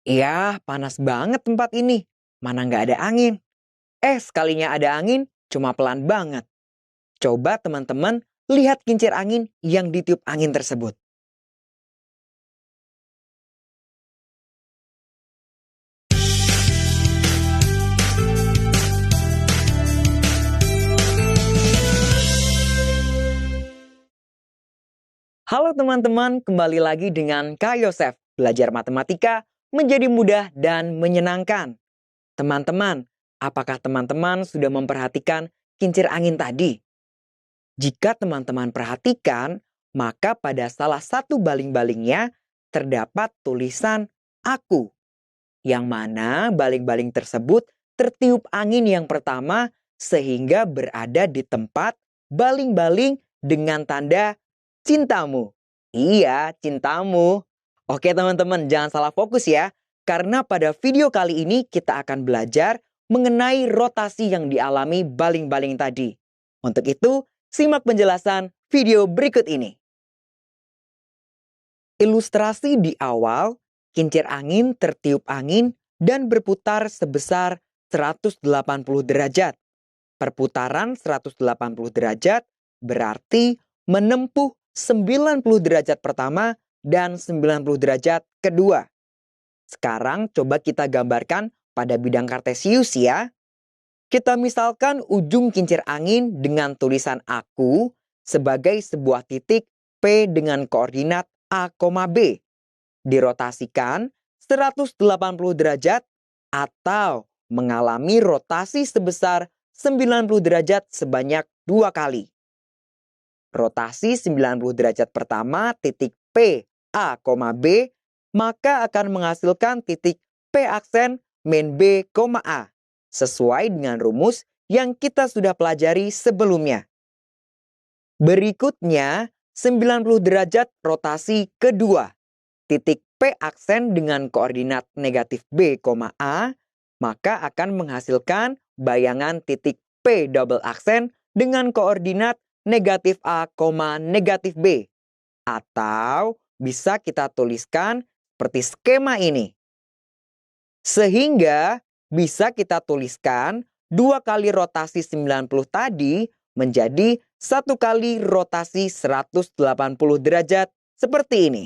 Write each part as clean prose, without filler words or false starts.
Iya, panas banget tempat ini. Mana nggak ada angin. Sekalinya ada angin, cuma pelan banget. Coba teman-teman lihat kincir angin yang ditiup angin tersebut. Halo teman-teman, kembali lagi dengan Kak Yosef. Belajar matematika menjadi mudah dan menyenangkan. Teman-teman, apakah teman-teman sudah memperhatikan kincir angin tadi? Jika teman-teman perhatikan, maka pada salah satu baling-balingnya terdapat tulisan "Aku", yang mana baling-baling tersebut tertiup angin yang pertama sehingga berada di tempat baling-baling dengan tanda cintamu. Iya, cintamu. Oke teman-teman, jangan salah fokus ya. Karena pada video kali ini kita akan belajar mengenai rotasi yang dialami baling-baling tadi. Untuk itu, simak penjelasan video berikut ini. Ilustrasi di awal, kincir angin tertiup angin dan berputar sebesar 180 derajat. Perputaran 180 derajat berarti menempuh 90 derajat pertama dan 90 derajat kedua. Sekarang coba kita gambarkan pada bidang kartesius ya. Kita misalkan ujung kincir angin dengan tulisan "Aku" sebagai sebuah titik P dengan koordinat A, B. Dirotasikan 180 derajat atau mengalami rotasi sebesar 90 derajat sebanyak 2 kali. Rotasi 90 derajat pertama titik P, A, B, maka akan menghasilkan titik P aksen min B, A, sesuai dengan rumus yang kita sudah pelajari sebelumnya. Berikutnya, 90 derajat rotasi kedua. Titik P aksen dengan koordinat negatif B, A, maka akan menghasilkan bayangan titik P double aksen dengan koordinat negatif A, negatif B. Atau bisa kita tuliskan seperti skema ini. Sehingga bisa kita tuliskan 2 kali rotasi 90 tadi menjadi 1 kali rotasi 180 derajat seperti ini.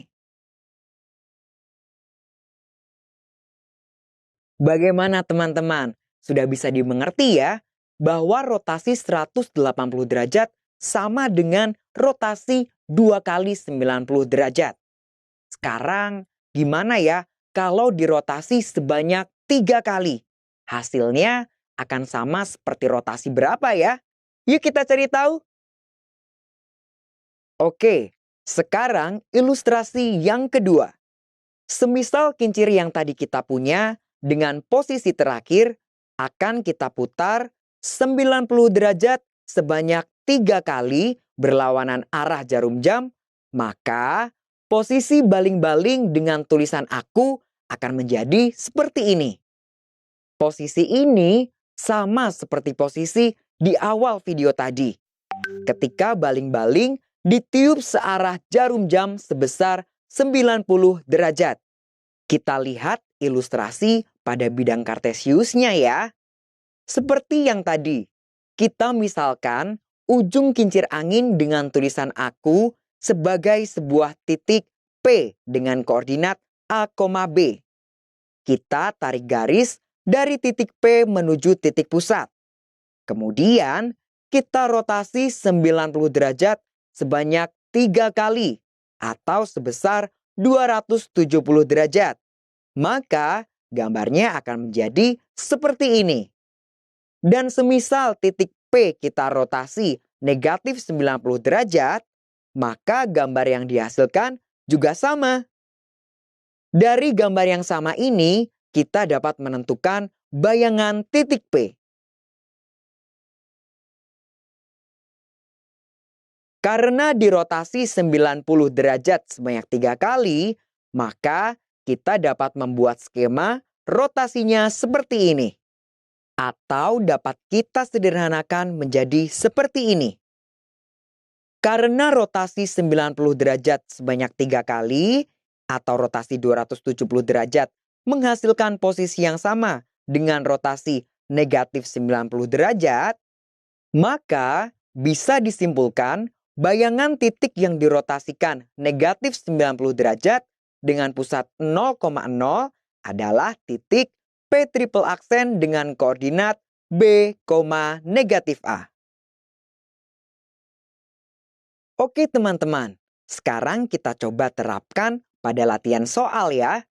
Bagaimana teman-teman? Sudah bisa dimengerti ya bahwa rotasi 180 derajat sama dengan rotasi 2 kali 90 derajat. Sekarang gimana ya kalau dirotasi sebanyak 3 kali? Hasilnya akan sama seperti rotasi berapa ya? Yuk kita cari tahu. Oke, sekarang ilustrasi yang kedua. Semisal kincir yang tadi kita punya dengan posisi terakhir akan kita putar 90 derajat sebanyak 3 kali berlawanan arah jarum jam, maka posisi baling-baling dengan tulisan "Aku" akan menjadi seperti ini. Posisi ini sama seperti posisi di awal video tadi. Ketika baling-baling ditiup searah jarum jam sebesar 90 derajat. Kita lihat ilustrasi pada bidang kartesiusnya ya. Seperti yang tadi, kita misalkan ujung kincir angin dengan tulisan "Aku" sebagai sebuah titik P dengan koordinat A, B. Kita tarik garis dari titik P menuju titik pusat. Kemudian, kita rotasi 90 derajat sebanyak 3 kali atau sebesar 270 derajat. Maka gambarnya akan menjadi seperti ini. Dan semisal titik P kita rotasi negatif 90 derajat, maka gambar yang dihasilkan juga sama. Dari gambar yang sama ini, kita dapat menentukan bayangan titik P. Karena dirotasi 90 derajat sebanyak 3 kali, maka kita dapat membuat skema rotasinya seperti ini. Atau dapat kita sederhanakan menjadi seperti ini. Karena rotasi 90 derajat sebanyak 3 kali, atau rotasi 270 derajat menghasilkan posisi yang sama dengan rotasi negatif 90 derajat, maka bisa disimpulkan bayangan titik yang dirotasikan negatif 90 derajat dengan pusat 0,0 adalah titik P triple aksen dengan koordinat B, negatif A. Oke teman-teman, sekarang kita coba terapkan pada latihan soal ya.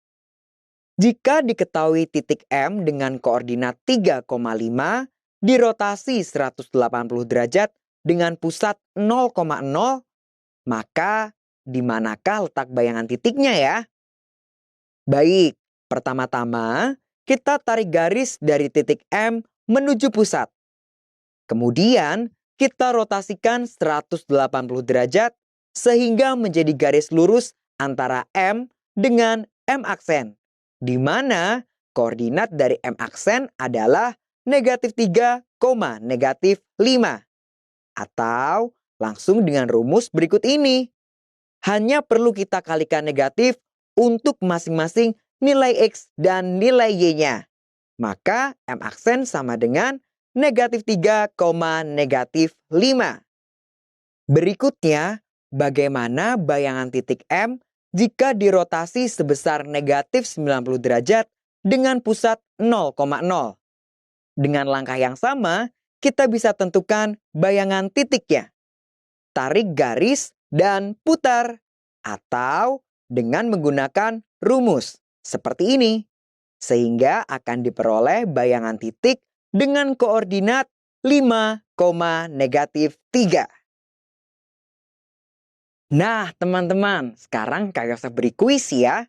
Jika diketahui titik M dengan koordinat 3,5 dirotasi 180 derajat dengan pusat 0,0, maka di manakah letak bayangan titiknya ya? Baik, pertama-tama kita tarik garis dari titik M menuju pusat. Kemudian kita rotasikan 180 derajat sehingga menjadi garis lurus antara M dengan M aksen, di mana koordinat dari M aksen adalah negatif 3, negatif 5. Atau langsung dengan rumus berikut ini. Hanya perlu kita kalikan negatif untuk masing-masing nilai X dan nilai Y-nya. Maka M aksen sama dengan negatif 3, negatif 5. Berikutnya, bagaimana bayangan titik M jika dirotasi sebesar negatif 90 derajat dengan pusat 0,0? Dengan langkah yang sama, kita bisa tentukan bayangan titiknya. Tarik garis dan putar. Atau dengan menggunakan rumus seperti ini. Sehingga akan diperoleh bayangan titik dengan koordinat 5, negatif 3. Nah teman-teman, sekarang Kak Yosef beri kuis ya.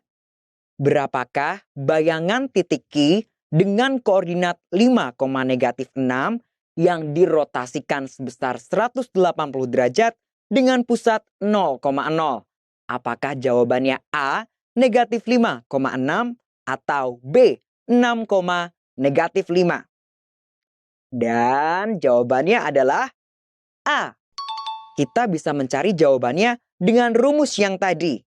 Berapakah bayangan titik Q dengan koordinat 5, negatif 6 yang dirotasikan sebesar 180 derajat dengan pusat 0,0? Apakah jawabannya A, negatif 5,6 atau B, 6, negatif 5? Dan jawabannya adalah A. Kita bisa mencari jawabannya dengan rumus yang tadi.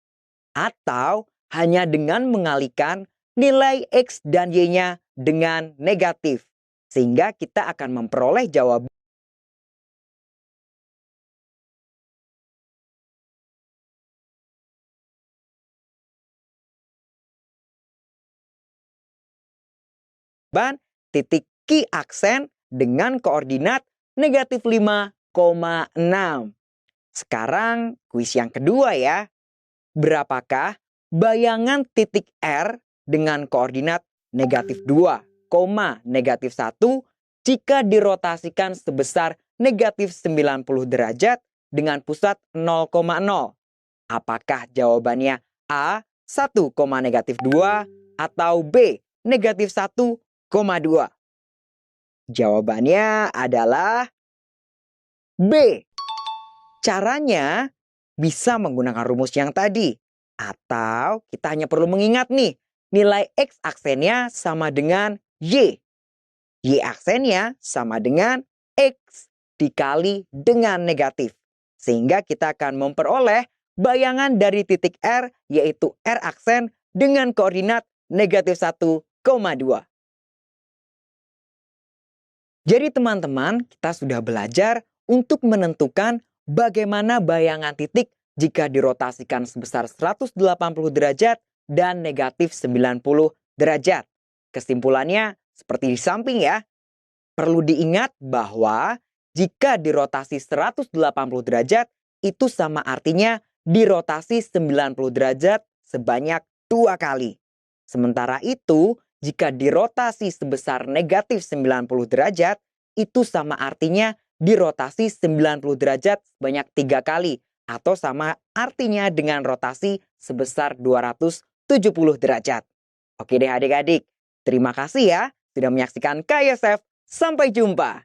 Atau hanya dengan mengalihkan nilai X dan Y-nya dengan negatif. Sehingga kita akan memperoleh jawaban titik Q aksen dengan koordinat negatif 5,6. Sekarang kuis yang kedua ya. Berapakah bayangan titik R dengan koordinat negatif 2, negatif 1 jika dirotasikan sebesar negatif 90 derajat dengan pusat 0,0? Apakah jawabannya A, 1, negatif 2 atau B, negatif 1,2? Jawabannya adalah B. Caranya bisa menggunakan rumus yang tadi. Atau kita hanya perlu mengingat nih, nilai X aksennya sama dengan Y. Y aksennya sama dengan X dikali dengan negatif. Sehingga kita akan memperoleh bayangan dari titik R yaitu R aksen dengan koordinat negatif 1,2. Jadi teman-teman, kita sudah belajar untuk menentukan bagaimana bayangan titik jika dirotasikan sebesar 180 derajat dan negatif 90 derajat. Kesimpulannya seperti di samping ya. Perlu diingat bahwa jika dirotasi 180 derajat itu sama artinya dirotasi 90 derajat sebanyak 2 kali. Sementara itu, jika dirotasi sebesar negatif 90 derajat itu sama artinya dirotasi 90 derajat sebanyak 3 kali atau sama artinya dengan rotasi sebesar 270 derajat. Oke deh adik-adik, terima kasih ya sudah menyaksikan KYSF. Sampai jumpa.